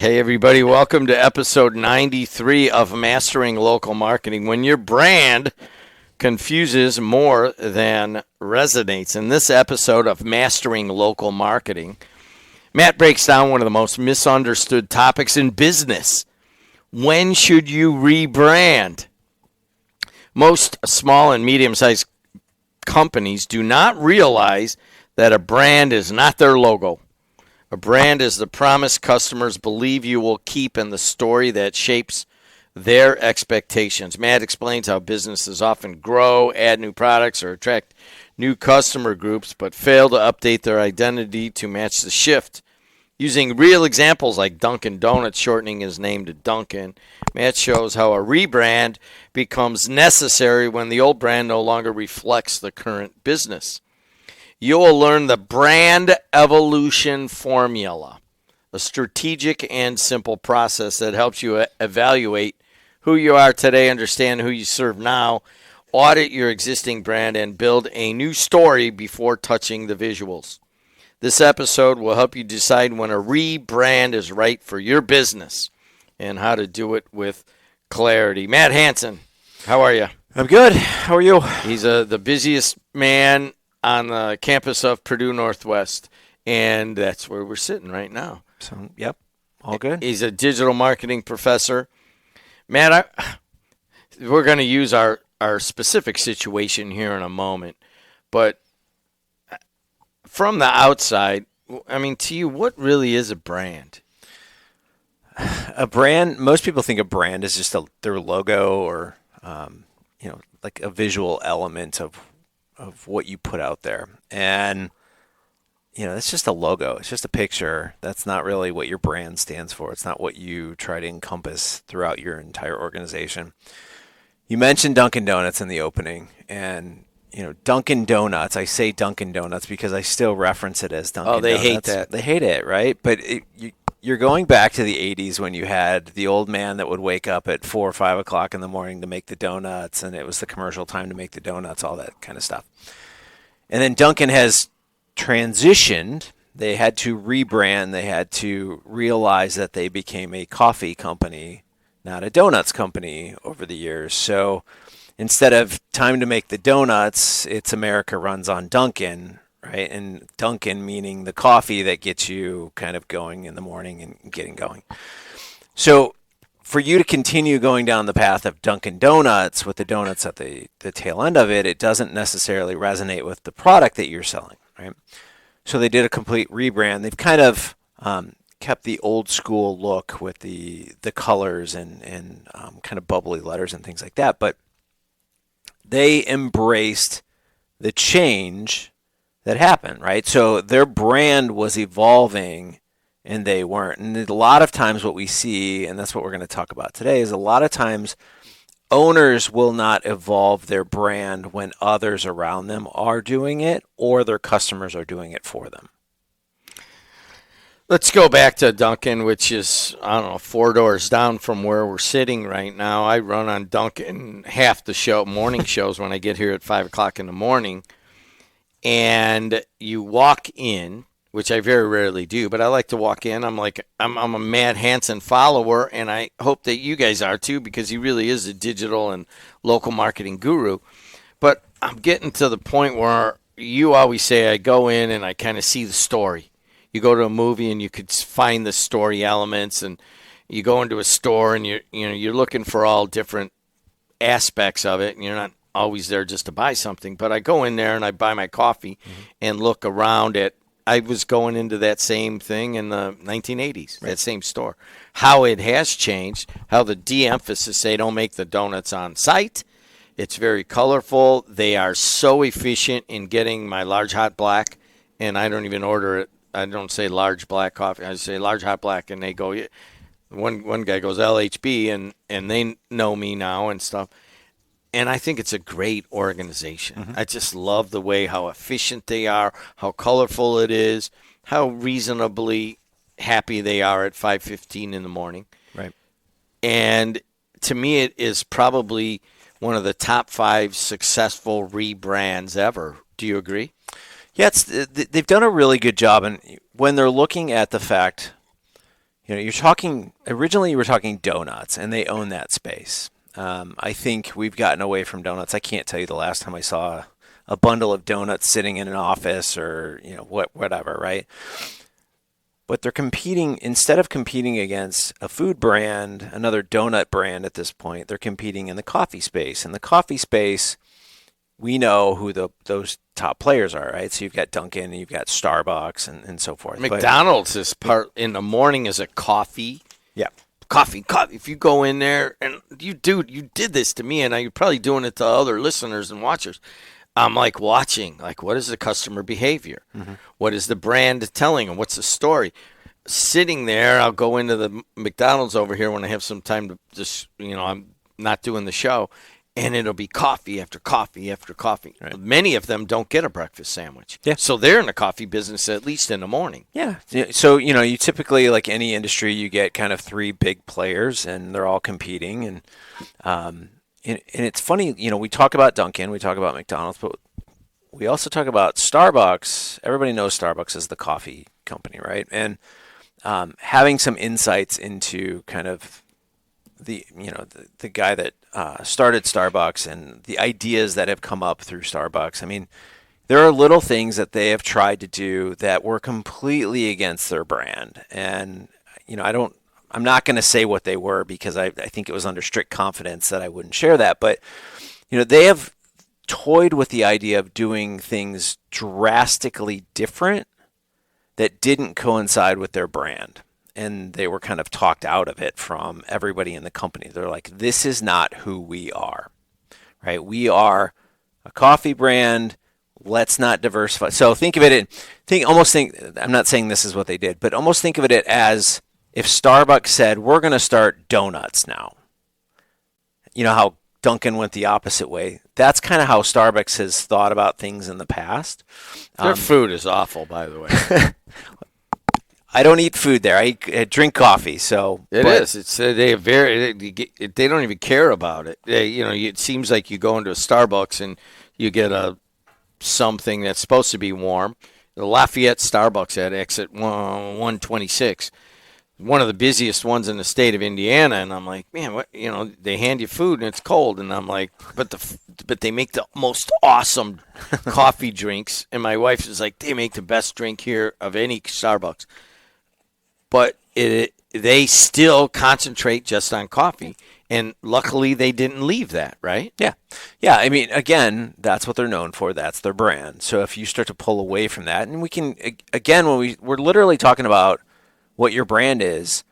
Hey, everybody. Welcome to episode 93 of Mastering Local Marketing. When your brand confuses more than resonates. In this episode of Mastering Local Marketing, Matt breaks down one of the most misunderstood topics in business. When should you rebrand? Most small and medium-sized companies do not realize that a brand is not their logo. A brand is the promise customers believe you will keep and the story that shapes their expectations. Matt explains how businesses often grow, add new products, or attract new customer groups, but fail to update their identity to match the shift. Using real examples like Dunkin Donuts shortening his name to Dunkin, Matt shows how a rebrand becomes necessary when the old brand no longer reflects the current business. You will learn the brand evolution formula, a strategic and simple process that helps you evaluate who you are today, understand who you serve now, audit your existing brand, and build a new story before touching the visuals. This episode will help you decide when a rebrand is right for your business and how to do it with clarity. Matt Hansen, how are you? I'm good. How are you? He's the busiest man on the campus of Purdue Northwest, and that's where we're sitting right now. So, yep, all good. He's a digital marketing professor. Matt, we're going to use our specific situation here in a moment, but from the outside, I mean, to you, what really is a brand? A brand, most people think a brand is just their logo or, like a visual element of what you put out there. And, it's just a logo. It's just a picture. That's not really what your brand stands for. It's not what you try to encompass throughout your entire organization. You mentioned Dunkin Donuts in the opening, and Dunkin Donuts, I say Dunkin Donuts because I still reference it as Dunkin Donuts. Oh, they hate that. They hate it, right? But you're going back to the 80s when you had the old man that would wake up at 4 or 5 o'clock in the morning to make the donuts, and it was the commercial time to make the donuts, all that kind of stuff. And then Dunkin has transitioned. They had to rebrand. They had to realize that they became a coffee company, not a donuts company over the years. So instead of time to make the donuts, it's America runs on Dunkin', right? And Dunkin' meaning the coffee that gets you kind of going in the morning and getting going. So for you to continue going down the path of Dunkin' Donuts with the donuts at the tail end of it, it doesn't necessarily resonate with the product that you're selling, right? So they did a complete rebrand. They've kind of kept the old school look with the colors and kind of bubbly letters and things like that, but they embraced the change that happened, right? So their brand was evolving and they weren't. And a lot of times what we see, and that's what we're going to talk about today, is a lot of times owners will not evolve their brand when others around them are doing it or their customers are doing it for them. Let's go back to Dunkin', which is, 4 doors down from where we're sitting right now. I run on Dunkin' half the morning shows when I get here at 5 o'clock in the morning. And you walk in, which I very rarely do, but I like to walk in. I'm a Matt Hansen follower, and I hope that you guys are too, because he really is a digital and local marketing guru. But I'm getting to the point where you always say I go in and I kind of see the story. You go to a movie and you could find the story elements, and you go into a store and you're looking for all different aspects of it, and you're not always there just to buy something. But I go in there and I buy my coffee and look around at. I was going into that same thing in the 1980s, right. That same store. How it has changed, how the de-emphasis, they don't make the donuts on site. It's very colorful. They are so efficient in getting my large hot black, and I don't even order it. I don't say large black coffee. I say large hot black, and they go, one guy goes LHB, and they know me now and stuff. And I think it's a great organization. Mm-hmm. I just love the way how efficient they are, how colorful it is, how reasonably happy they are at 5:15 in the morning. Right. And to me, it is probably one of the top 5 successful rebrands ever. Do you agree? Yeah, they've done a really good job. And when they're looking at the fact, originally you were talking donuts, and they own that space. I think we've gotten away from donuts. I can't tell you the last time I saw a bundle of donuts sitting in an office or, whatever, right? But they're competing, instead of competing against a food brand, another donut brand at this point, they're competing in the coffee space. In the coffee space, we know who those top players are, right? So you've got Dunkin', and you've got Starbucks, and so forth. McDonald's is part in the morning is a coffee. Yeah. Coffee. If you go in there, and you did this to me, and you're probably doing it to other listeners and watchers. I'm like watching, what is the customer behavior? Mm-hmm. What is the brand telling them? What's the story? Sitting there, I'll go into the McDonald's over here when I have some time to just, I'm not doing the show, and it'll be coffee after coffee after coffee. Right. Many of them don't get a breakfast sandwich. Yeah. So they're in the coffee business at least in the morning. Yeah. So, you typically, like any industry, you get kind of three big players, and they're all competing. And it's funny, we talk about Dunkin', we talk about McDonald's, but we also talk about Starbucks. Everybody knows Starbucks is the coffee company, right? And having some insights into kind of the guy that started Starbucks and the ideas that have come up through Starbucks. I mean, there are little things that they have tried to do that were completely against their brand. And, I'm not going to say what they were because I think it was under strict confidence that I wouldn't share that. But, they have toyed with the idea of doing things drastically different that didn't coincide with their brand. And they were kind of talked out of it from everybody in the company. They're like, this is not who we are, right? We are a coffee brand. Let's not diversify. So think of it, I'm not saying this is what they did, but almost think of it as if Starbucks said, we're going to start donuts now. You know how Dunkin' went the opposite way. That's kind of how Starbucks has thought about things in the past. Their food is awful, by the way. I don't eat food there. I drink coffee. So it is. It's they don't even care about it. It seems like you go into a Starbucks and you get something that's supposed to be warm. The Lafayette Starbucks at exit 126. One of the busiest ones in the state of Indiana, and I'm like, man, what? They hand you food and it's cold, and I'm like, but they make the most awesome coffee drinks, and my wife is like, they make the best drink here of any Starbucks, but they still concentrate just on coffee, and luckily they didn't leave that, right? Yeah. I mean, again, that's what they're known for. That's their brand. So if you start to pull away from that, and we can again, when we're literally talking about what your brand is,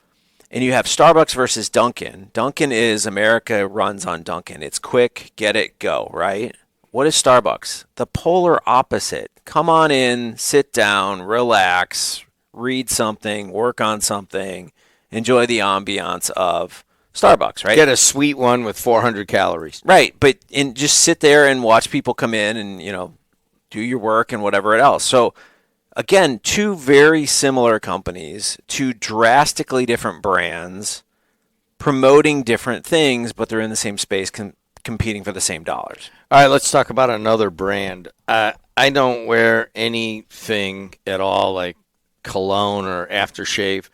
and you have Starbucks versus Dunkin'. Dunkin' is America runs on Dunkin'. It's quick, get it, go, right? What is Starbucks? The polar opposite. Come on in, sit down, relax, read something, work on something, enjoy the ambiance of Starbucks, right? Get a sweet one with 400 calories. Right, but just sit there and watch people come in and, do your work and whatever else. So, again, two very similar companies, two drastically different brands, promoting different things, but they're in the same space competing for the same dollars. All right, let's talk about another brand. I don't wear anything at all like cologne or aftershave,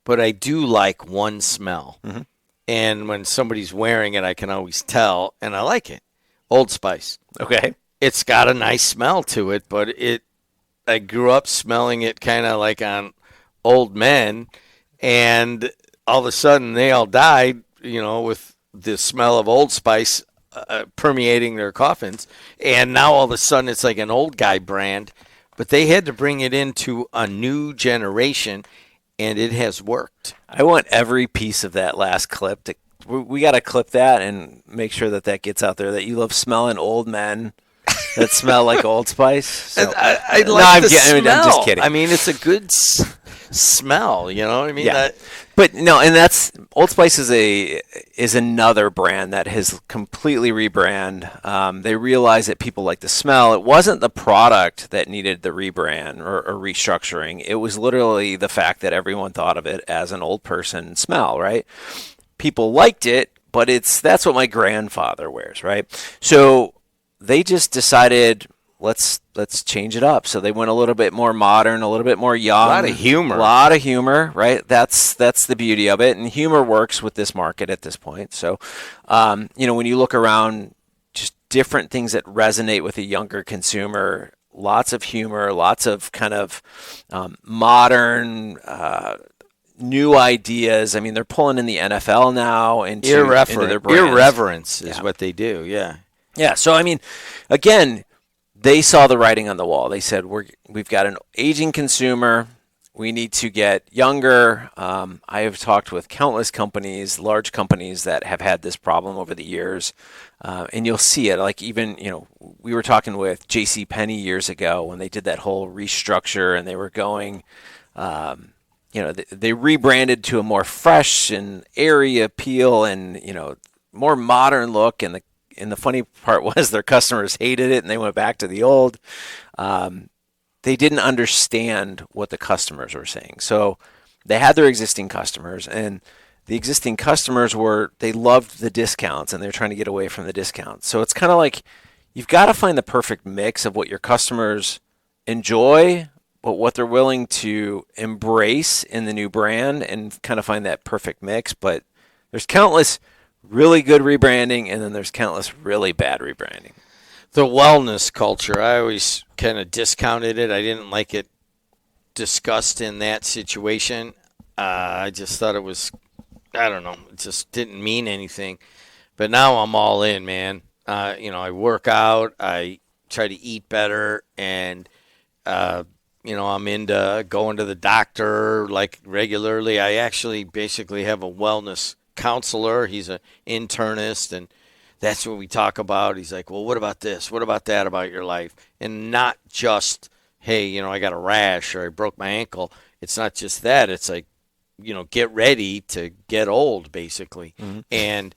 but I do like one smell. Mm-hmm. And when somebody's wearing it, I can always tell, and I like it. Old Spice. Okay. It's got a nice smell to it, but I grew up smelling it kind of like on old men, and all of a sudden they all died, with the smell of Old Spice permeating their coffins. And now all of a sudden it's like an old guy brand, but they had to bring it into a new generation, and it has worked. I want every piece of that last clip. We got to clip that and make sure that gets out there, that you love smelling old men that smell like Old Spice. So. I like smell. I'm just kidding. I mean, it's a good smell. You know what I mean? Yeah. But no, and that's Old Spice is another brand that has completely rebrand. They realized that people like the smell. It wasn't the product that needed the rebrand or restructuring. It was literally the fact that everyone thought of it as an old person smell, right? People liked it, but that's what my grandfather wears, right? So they just decided, let's change it up. So they went a little bit more modern, a little bit more young. A lot of humor. Right? That's the beauty of it. And humor works with this market at this point. So, when you look around, just different things that resonate with a younger consumer, lots of humor, lots of kind of modern, new ideas. I mean, they're pulling in the NFL now into their brands. Irreverence is what they do. Yeah. Yeah. So, I mean, again, they saw the writing on the wall. They said, we've got an aging consumer. We need to get younger. I have talked with countless companies, large companies that have had this problem over the years. And you'll see it. Like even, we were talking with J.C. Penney years ago when they did that whole restructure and they were going, they rebranded to a more fresh and airy appeal and, more modern look. And the funny part was their customers hated it and they went back to the old. They didn't understand what the customers were saying. So they had their existing customers, and the existing customers they loved the discounts, and they're trying to get away from the discounts. So it's kind of like you've got to find the perfect mix of what your customers enjoy, but what they're willing to embrace in the new brand, and kind of find that perfect mix. But there's countless really good rebranding, and then there's countless really bad rebranding. The wellness culture, I always kind of discounted it. I didn't like it discussed in that situation. I just thought it was, I don't know, it just didn't mean anything. But now I'm all in, man. I work out, I try to eat better, and, I'm into going to the doctor like regularly. I actually basically have a wellness counselor. He's an internist, and that's what we talk about. He's like, well, what about this? What about that about your life? And not just, hey, I got a rash or I broke my ankle. It's not just that. It's like, get ready to get old, basically. Mm-hmm. And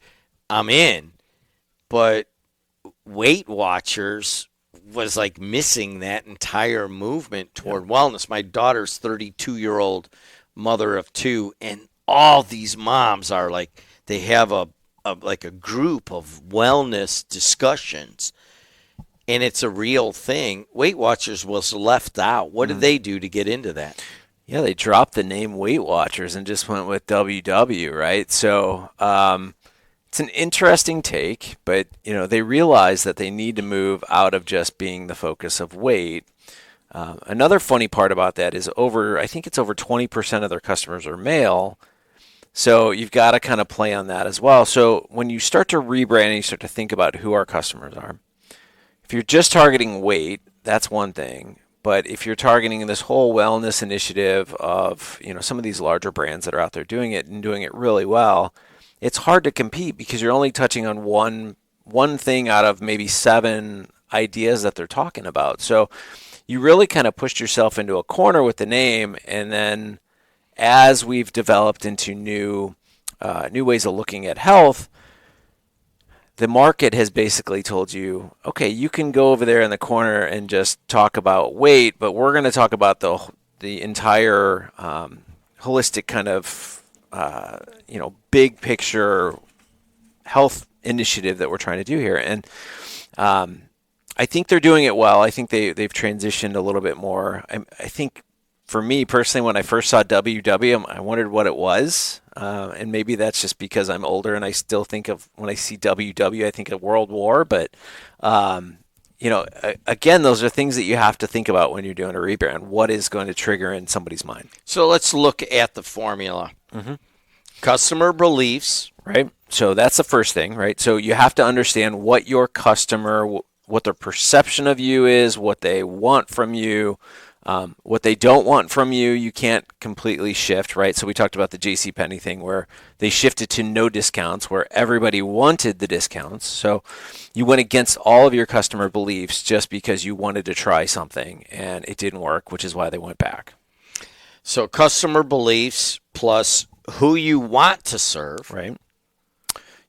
I'm in. But Weight Watchers was like missing that entire movement toward wellness. My daughter's 32-year-old mother of two, and all these moms are like, they have a group of wellness discussions, and it's a real thing. Weight Watchers was left out. What did they do to get into that? Yeah, they dropped the name Weight Watchers and just went with WW, right? So it's an interesting take, but they realize that they need to move out of just being the focus of weight. Another funny part about that is I think it's over 20% of their customers are male. So you've got to kind of play on that as well. So when you start to rebrand and you start to think about who our customers are, if you're just targeting weight, that's one thing. But if you're targeting this whole wellness initiative of, some of these larger brands that are out there doing it and doing it really well, it's hard to compete because you're only touching on one thing out of maybe 7 ideas that they're talking about. So you really kind of pushed yourself into a corner with the name, and then as we've developed into new ways of looking at health, the market has basically told you, okay, you can go over there in the corner and just talk about weight, but we're going to talk about the entire holistic kind of big picture health initiative that we're trying to do here. And I think they're doing it well. I think they've transitioned a little bit more. I think, for me personally, when I first saw WW, I wondered what it was. And maybe that's just because I'm older and I still think of, when I see WW, I think of World War. But, again, those are things that you have to think about when you're doing a rebrand. What is going to trigger in somebody's mind? So let's look at the formula. Mm-hmm. Customer beliefs. Right. So that's the first thing, right? So you have to understand what your customer, what their perception of you is, what they want from you. What they don't want from you, you can't completely shift, right? So we talked about the J.C. Penney thing where they shifted to no discounts, where everybody wanted the discounts. So you went against all of your customer beliefs just because you wanted to try something and it didn't work, which is why they went back. So customer beliefs plus who you want to serve. Right.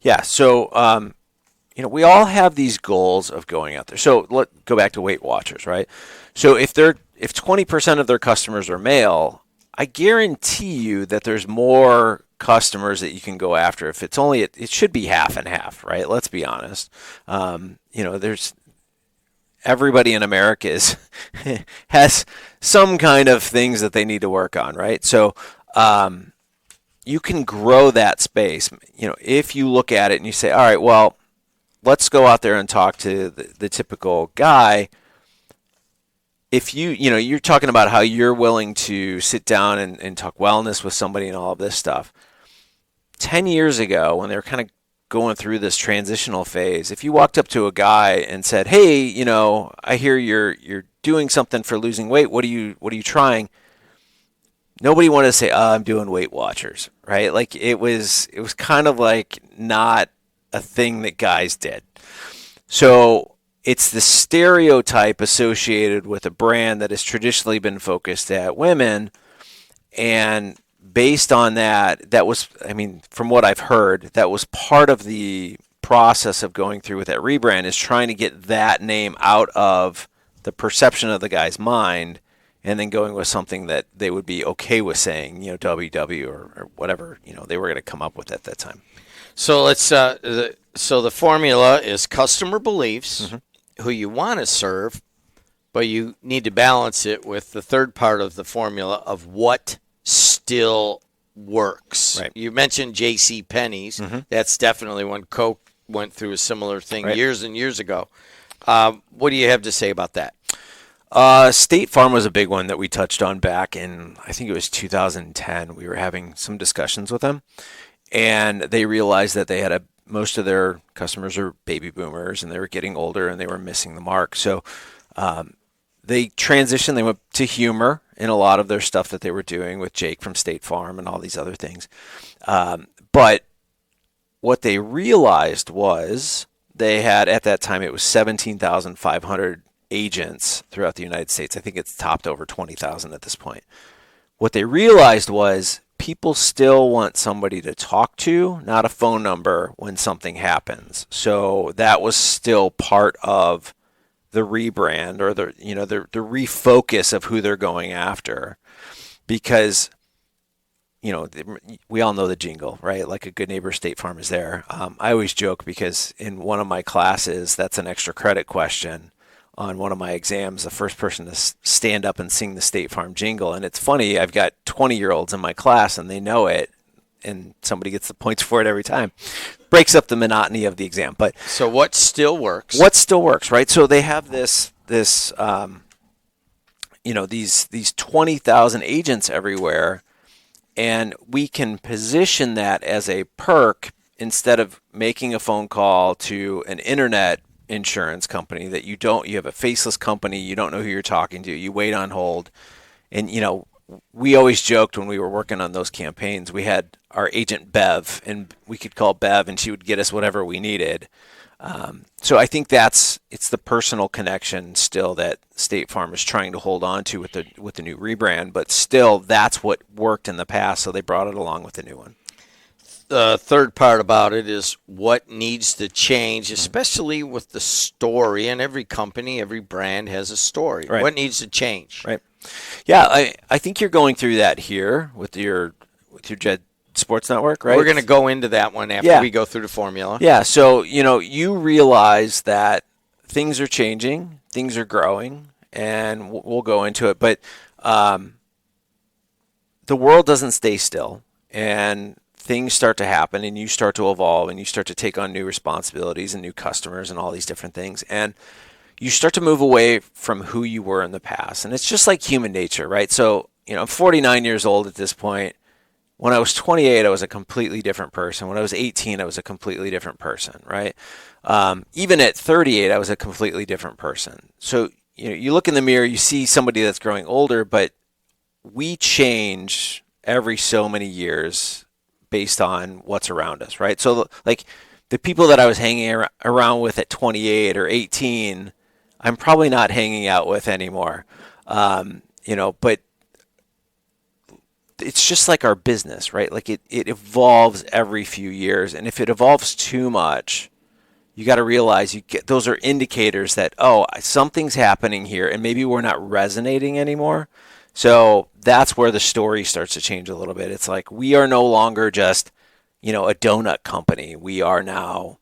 Yeah. So, we all have these goals of going out there. So let's go back to Weight Watchers, right? So if 20% of their customers are male, I guarantee you that there's more customers that you can go after. If it's only, it should be half and half, right? Let's be honest. everybody in America has some kind of things that they need to work on, right? So you can grow that space. If you look at it and you say, all right, well, let's go out there and talk to the typical guy. If you're talking about how you're willing to sit down and talk wellness with somebody and all of this stuff. 10 years ago, when they were kind of going through this transitional phase, if you walked up to a guy and said, hey, I hear you're doing something for losing weight. What are you trying? Nobody wanted to say, I'm doing Weight Watchers, right? Like it was kind of like not a thing that guys did. So it's the stereotype associated with a brand that has traditionally been focused at women. And based on that was, from what I've heard, that was part of the process of going through with that rebrand, is trying to get that name out of the perception of the guy's mind, and then going with something that they would be okay with saying, WW or whatever, they were going to come up with at that time. So let's, so the formula is customer beliefs, who you want to serve, but you need to balance it with the third part of the formula of what still works. Right. You mentioned J.C. Penney's. That's definitely when Coke went through a similar thing years and years ago. What do you have to say about that? State Farm was a big one that we touched on back in, I think it was 2010. We were having some discussions with them, and they realized that they had most of their customers are baby boomers, and they were getting older, and they were missing the mark. So they transitioned. They went to humor in a lot of their stuff that they were doing with Jake from State Farm and all these other things. But what they realized was they had, at that time, it was 17,500 agents throughout the United States. I think it's topped over 20,000 at this point. What they realized was people still want somebody to talk to, not a phone number when something happens. So that was still part of the rebrand, or the refocus of who they're going after, because we all know the jingle, right? Like a good neighbor, State Farm is there. I always joke because in one of my classes, that's an extra credit question. On one of my exams, the first person to stand up and sing the State Farm jingle. And it's funny, I've got 20-year-olds in my class and they know it, and somebody gets the points for it every time. Breaks up the monotony of the exam. But so what still works? What still works, right? So they have these 20,000 agents everywhere, and we can position that as a perk instead of making a phone call to an internet insurance company that you have a faceless company, you don't know who you're talking to, you wait on hold. And we always joked when we were working on those campaigns, we had our agent Bev, and we could call Bev and she would get us whatever we needed. So I think it's the personal connection still that State Farm is trying to hold on to with the new rebrand, but still that's what worked in the past, so they brought it along with the new one. The third part about it is what needs to change, especially with the story. And every company, every brand has a story. Right. What needs to change? Right. Yeah, I think you're going through that here with your Jed Sports Network, right? We're going to go into that one after we go through the formula. Yeah, so you realize that things are changing, things are growing, and we'll go into it. But the world doesn't stay still, and things start to happen, and you start to evolve, and you start to take on new responsibilities and new customers and all these different things. And you start to move away from who you were in the past. And it's just like human nature, right? So, I'm 49 years old at this point. When I was 28, I was a completely different person. When I was 18, I was a completely different person, right? Even at 38, I was a completely different person. So, you look in the mirror, you see somebody that's growing older, but we change every so many years based on what's around us, right? So, like, the people that I was hanging around with at 28 or 18, I'm probably not hanging out with anymore. But it's just like our business, right? Like it evolves every few years. And if it evolves too much, you got to realize those are indicators that, something's happening here and maybe we're not resonating anymore. So that's where the story starts to change a little bit. It's like we are no longer just, a donut company. We are now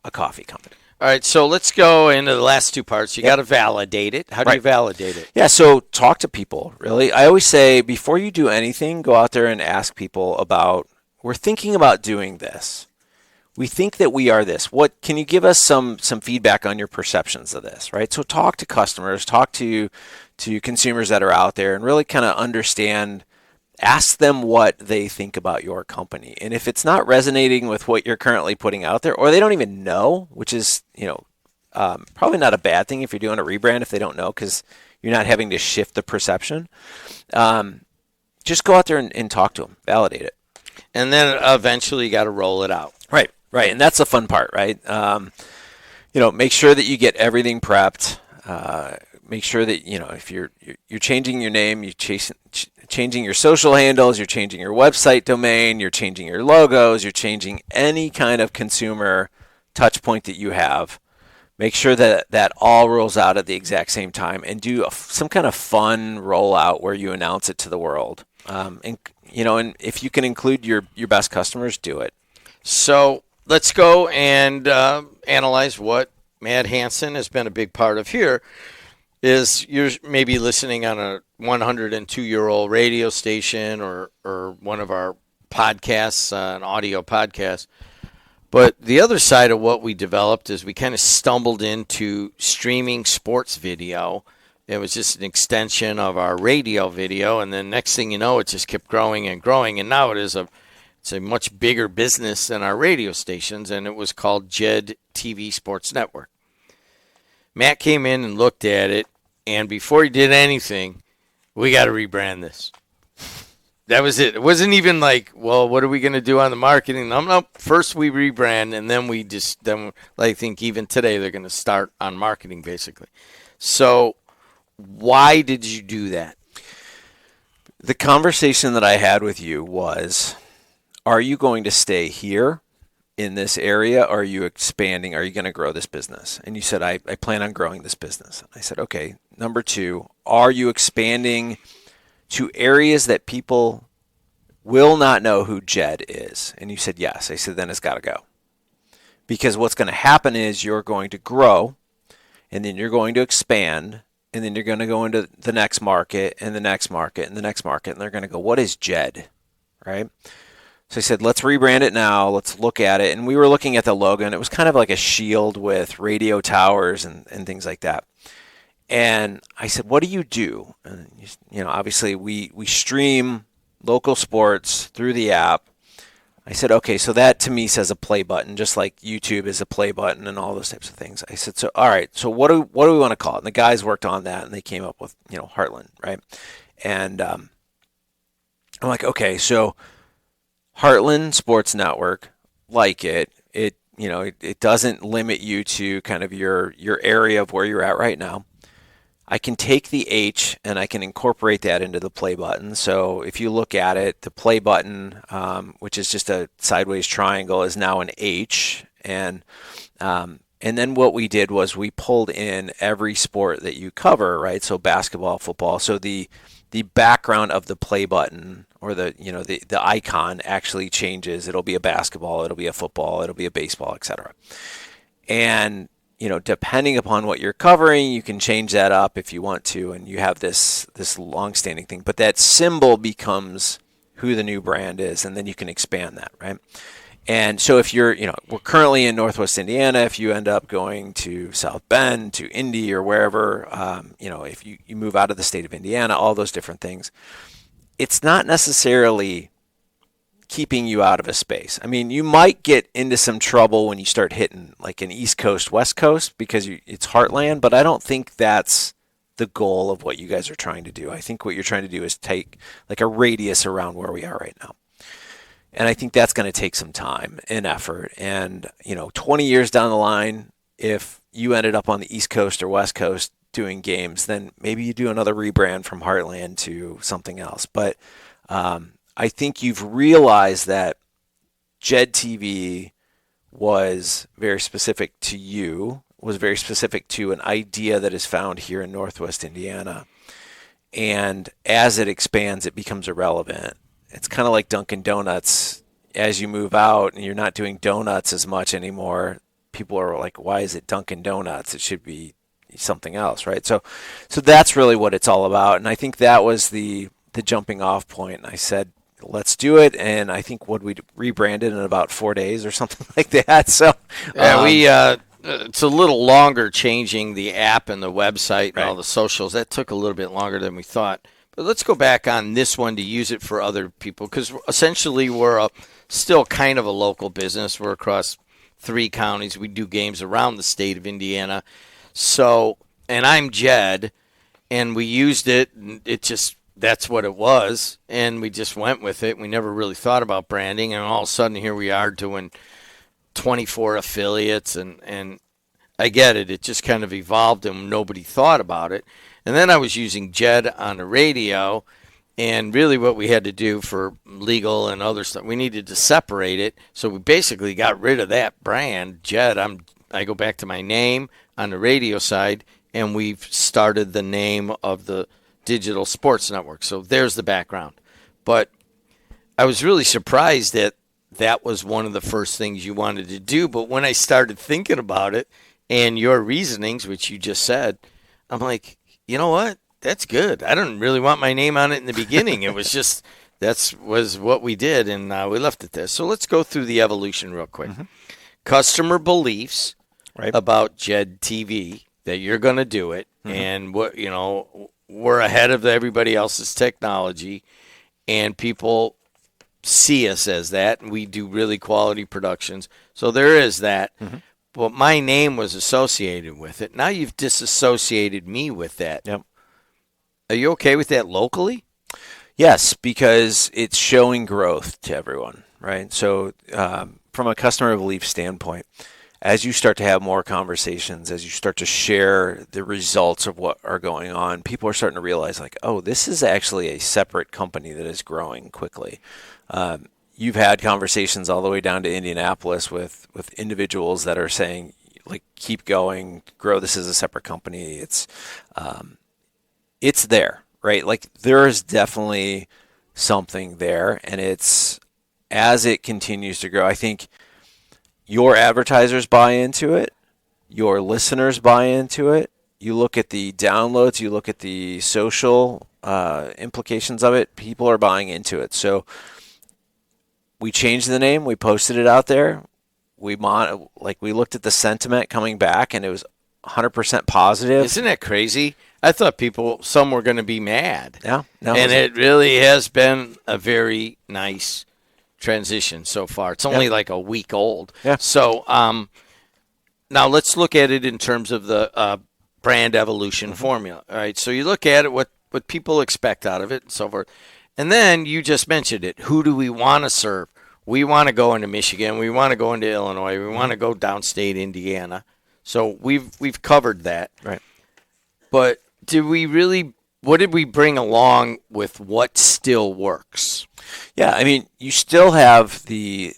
a coffee company. All right, so let's go into the last two parts. You got to validate it. How do you Right. validate it? Yeah, so talk to people, really. I always say before you do anything, go out there and ask people about, we're thinking about doing this. We think that we are this. What can you give us some feedback on your perceptions of this, right? So talk to customers, talk to consumers that are out there and really kind of understand, ask them what they think about your company. And if it's not resonating with what you're currently putting out there, or they don't even know, which is, probably not a bad thing if you're doing a rebrand if they don't know, because you're not having to shift the perception. Just go out there and talk to them, validate it. And then eventually you got to roll it out. Right. And that's the fun part, right? Make sure that you get everything prepped. Make sure that, if you're changing your name, you're changing your social handles, you're changing your website domain, you're changing your logos, you're changing any kind of consumer touch point that you have. Make sure that all rolls out at the exact same time, and do some kind of fun rollout where you announce it to the world. And if you can include your best customers, do it. So let's go and analyze what Matt Hansen has been a big part of here. Is you're maybe listening on a 102-year-old radio station or one of our podcasts, an audio podcast. But the other side of what we developed is we kind of stumbled into streaming sports video. It was just an extension of our radio video, and then next thing you know, it just kept growing and growing, and now it's a much bigger business than our radio stations, and it was called JED TV Sports Network. Matt came in and looked at it, and before he did anything, we got to rebrand this. That was it. It wasn't even like, well, what are we going to do on the marketing? No. First we rebrand, and then I think even today they're going to start on marketing, basically. So why did you do that? The conversation that I had with you was, are you going to stay here in this area, or are you expanding? Are you going to grow this business? And you said, I plan on growing this business. I said, okay. Number two, are you expanding to areas that people will not know who JED is? And you said, yes. I said, then it's got to go. Because what's going to happen is you're going to grow, and then you're going to expand, and then you're going to go into the next market, and the next market, and the next market, and they're going to go, what is JED? Right? So I said, let's rebrand it now. Let's look at it. And we were looking at the logo, and it was kind of like a shield with radio towers and things like that. And I said, what do you do? And, obviously we stream local sports through the app. I said, okay, so that to me says a play button, just like YouTube is a play button and all those types of things. I said, so all right, so what do we want to call it? And the guys worked on that, and they came up with, Heartland, right? And I'm like, okay, so Heartland Sports Network, like it doesn't limit you to kind of your area of where you're at right now. I can take the H and I can incorporate that into the play button. So if you look at it, the play button, which is just a sideways triangle, is now an H. And then what we did was we pulled in every sport that you cover, right? So basketball, football. So the background of the play button, or the icon, actually changes. It'll be a basketball, it'll be a football, it'll be a baseball, etc. And depending upon what you're covering, you can change that up if you want to, and you have this long-standing thing. But that symbol becomes who the new brand is, and then you can expand that, right? And so if you're, we're currently in Northwest Indiana. If you end up going to South Bend, to Indy, or wherever, if you move out of the state of Indiana, all those different things, it's not necessarily keeping you out of a space. I mean, you might get into some trouble when you start hitting like an East Coast, West Coast, because it's heartland, but I don't think that's the goal of what you guys are trying to do. I think what you're trying to do is take like a radius around where we are right now. And I think that's going to take some time and effort. And, 20 years down the line, if you ended up on the East Coast or West Coast doing games, then maybe you do another rebrand from Heartland to something else. But I think you've realized that JED TV was very specific to you, was very specific to an idea that is found here in Northwest Indiana. And as it expands, it becomes irrelevant. It's kind of like Dunkin Donuts. As you move out and you're not doing donuts as much anymore, people are like, why is it Dunkin Donuts? It should be something else, right? So that's really what it's all about. And I think that was the jumping off point. And I said, let's do it. And I think we rebranded in about 4 days or something like that. So it's a little longer changing the app and the website and Right. all the socials. That took a little bit longer than we thought. But let's go back on this one to use it for other people, because essentially we're still kind of a local business. We're across 3 counties. We do games around the state of Indiana. So, and I'm Jed, and we used it, and that's what it was, and we just went with it. We never really thought about branding, and all of a sudden here we are doing 24 affiliates, and I get it. It just kind of evolved, and nobody thought about it. And then I was using Jed on the radio, and really what we had to do for legal and other stuff, we needed to separate it. So we basically got rid of that brand, Jed. I go back to my name on the radio side, and we've started the name of the digital sports network. So there's the background. But I was really surprised that was one of the first things you wanted to do. But when I started thinking about it and your reasonings, which you just said, I'm like, you know what? That's good. I didn't really want my name on it in the beginning. It was just, was what we did, and we left it there. So let's go through the evolution real quick. Mm-hmm. Customer beliefs about Jed TV, that you're going to do it, and we're ahead of everybody else's technology, and people see us as that, and we do really quality productions. So there is that. Mm-hmm. But my name was associated with it. Now you've disassociated me with that. Yep. Are you okay with that locally? Yes, because it's showing growth to everyone, right? So from a customer belief standpoint, as you start to have more conversations, as you start to share the results of what are going on, people are starting to realize, like, oh, this is actually a separate company that is growing quickly. You've had conversations all the way down to Indianapolis with individuals that are saying, like, keep going, grow this as a separate company. It's there, right? Like, there is definitely something there, and it's, as it continues to grow, I think your advertisers buy into it, your listeners buy into it. You look at the downloads, you look at the social implications of it, people are buying into it. So we changed the name, we posted it out there. We looked at the sentiment coming back, and it was 100% positive. Isn't that crazy? I thought some were going to be mad. Yeah. No, and it really has been a very nice transition so far. It's only like a week old. Yeah. So now let's look at it in terms of the brand evolution formula. All right. So you look at it, what people expect out of it and so forth. And then you just mentioned it. Who do we want to serve? We want to go into Michigan. We want to go into Illinois. We want to go downstate Indiana. So we've covered that. Right. But what did we bring along with what still works? Yeah, I mean, you still have the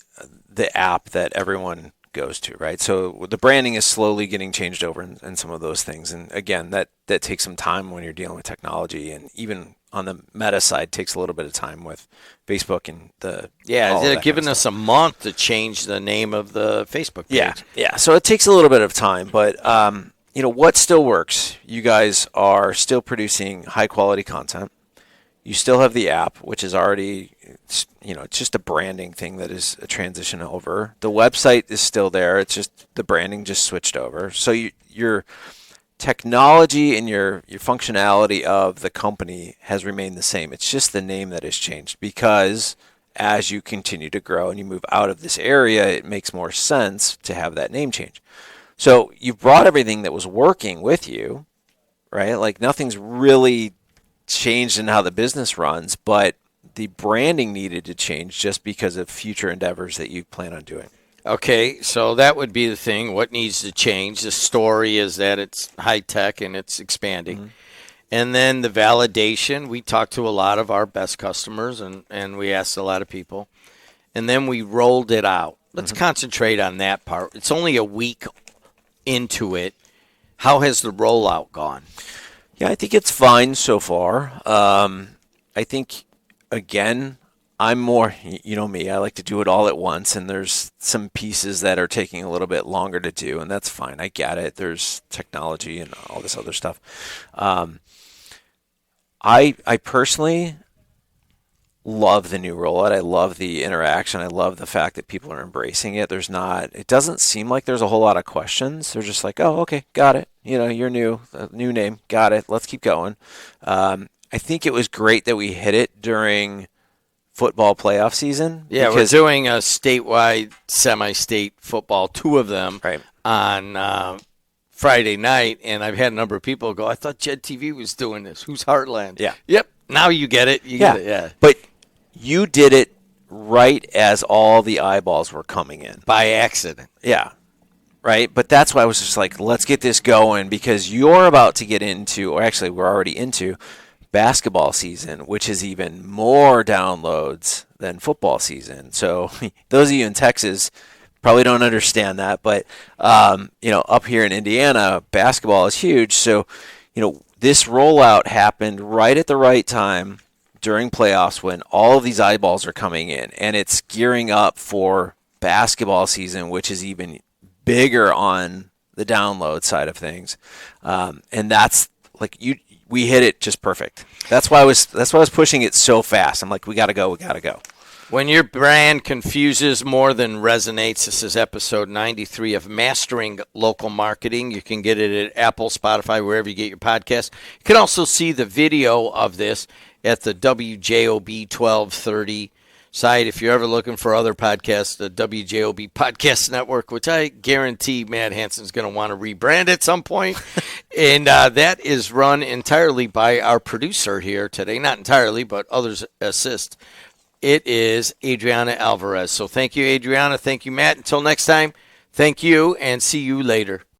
app that everyone goes to, right? So the branding is slowly getting changed over in some of those things. And again, that takes some time when you're dealing with technology, and even on the meta side takes a little bit of time with Facebook and they're giving us a month to change the name of the Facebook page. Yeah. So it takes a little bit of time, but what still works? You guys are still producing high quality content. You still have the app, which is already, it's just a branding thing that is a transition over. The website is still there. It's just the branding just switched over. So your technology and your functionality of the company has remained the same. It's just the name that has changed, because as you continue to grow and you move out of this area, it makes more sense to have that name change. So you've brought everything that was working with you, right? Like, nothing's really changed in how the business runs, but the branding needed to change just because of future endeavors that you plan on doing. Okay, so that would be the thing. What needs to change? The story is that it's high tech and it's expanding. Mm-hmm. And then the validation, we talked to a lot of our best customers and we asked a lot of people. And then we rolled it out. Let's concentrate on that part. It's only a week into it. How has the rollout gone? Yeah, I think it's fine so far. I think, again, I'm more, you know me, I like to do it all at once, and there's some pieces that are taking a little bit longer to do, and that's fine. I get it. There's technology and all this other stuff. I personally love the new rollout. I love the interaction. I love the fact that people are embracing it. It doesn't seem like there's a whole lot of questions. They're just like, oh, okay, got it. You're new, new name, got it. Let's keep going. I think it was great that we hit it during football playoff season. Yeah, we're doing a statewide, semi-state football, 2 of them right on Friday night, and I've had a number of people go, I thought Jed TV was doing this. Who's Heartland? Yeah. Yep. Now you get it. You get it, yeah. But you did it right as all the eyeballs were coming in. By accident. Yeah. Right? But that's why I was just like, let's get this going, because you're about to get into, or actually we're already into, basketball season, which is even more downloads than football season. So those of you in Texas probably don't understand that, but up here in Indiana, basketball is huge. So, this rollout happened right at the right time during playoffs when all of these eyeballs are coming in, and it's gearing up for basketball season, which is even bigger on the download side of things. And that's like we hit it just perfect. That's why I was pushing it so fast. I'm like, we gotta go. When your brand confuses more than resonates, this is episode 93 of Mastering Local Marketing. You can get it at Apple, Spotify, wherever you get your podcasts. You can also see the video of this at the WJOB 1230 site. If you're ever looking for other podcasts, the WJOB Podcast Network, which I guarantee Matt Hansen's going to want to rebrand at some point. And that is run entirely by our producer here today. Not entirely, but others assist. It is Adriana Alvarez. So thank you, Adriana. Thank you, Matt. Until next time, thank you, and see you later.